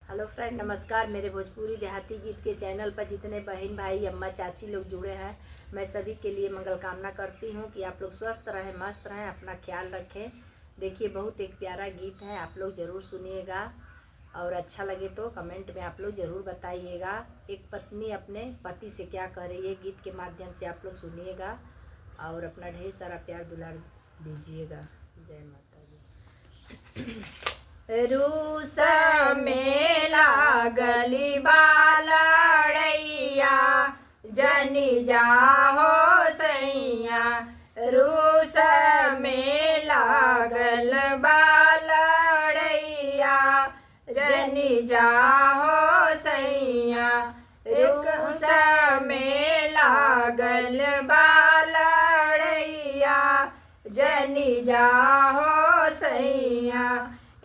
Hello friend, नमस्कार। मेरे भोजपुरी देहाती गीत के चैनल पर जितने बहन भाई अम्मा चाची लोग जुड़े हैं, मैं सभी के लिए मंगल कामना करती हूँ कि आप लोग स्वस्थ रहें, मस्त रहें, अपना ख्याल रखें। देखिए, बहुत एक प्यारा गीत है, आप लोग ज़रूर सुनिएगा और अच्छा लगे तो कमेंट में आप लोग ज़रूर बताइएगा। एक पत्नी अपने पति से क्या कह रही है, गीत के माध्यम से आप लोग सुनिएगा और अपना ढेर सारा प्यार दुलार दीजिएगा। जय माता दी। रूस में लागली बालड़ैया, जनी जाहो सैया। रूस में लागल बालड़ैया, जनी जाहो सैया। रूस में लागल बालड़ैया, जनी जाहो सैया।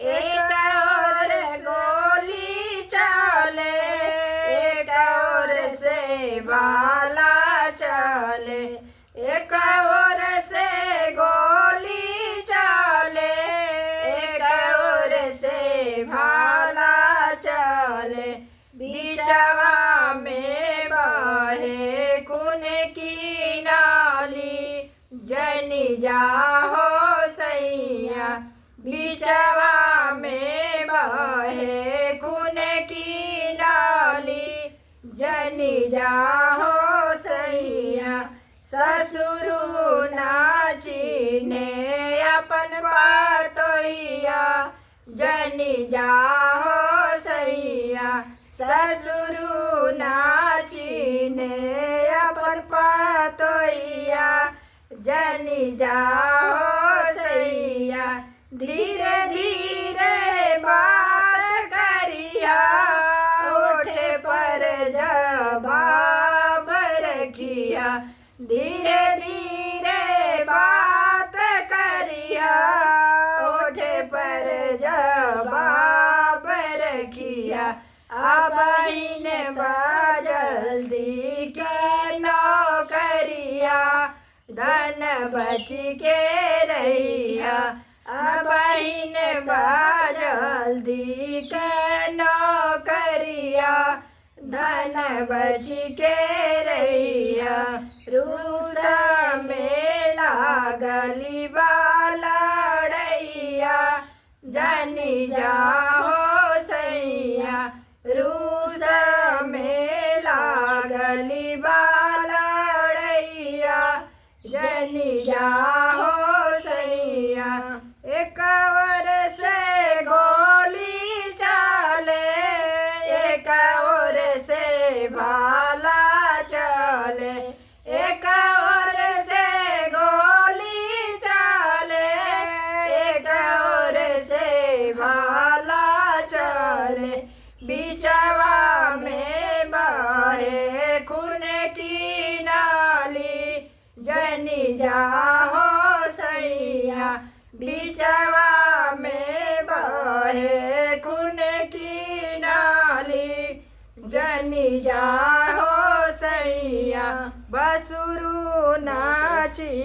एक और गोली चले, एक और से भाला चले। एक और से गोली चले, एक और से भाला चले। बीचवा में बहे खून की नाली, जनी जाहो सैया। बीचवा में बहे खून की नाली, जनी जाहो सैया। ससुरु नाचिने अपन पातोइया, जनी जाहो सैया। ससुरु नाचिने अपन पातोइया, जनी जाहो सैया। धीरे धीरे बात करिया, ओठे पर जबाब रखिया। धीरे धीरे बात करिया, ओठे पर जबाब रखिया। अब इन जल्दी के नौकरिया, धन बच के रहिया। अब इन जल्दी के नौकरिया, धन बच के रहिया। रूस में लागली बालड़ैया, जनी जाहो सैया। रूस में लागली बालड़ैया, जनी जाहो सैया। एक और से गोली चले, एक और से भाला चले। एक और से गोली चले, एक और से भाला चले। बीचवा में बहे खून की नाली, जनी जाहो सैया। बीचवा में बहे खून की नाली, जनी जाहो सैया। बसुरु नाची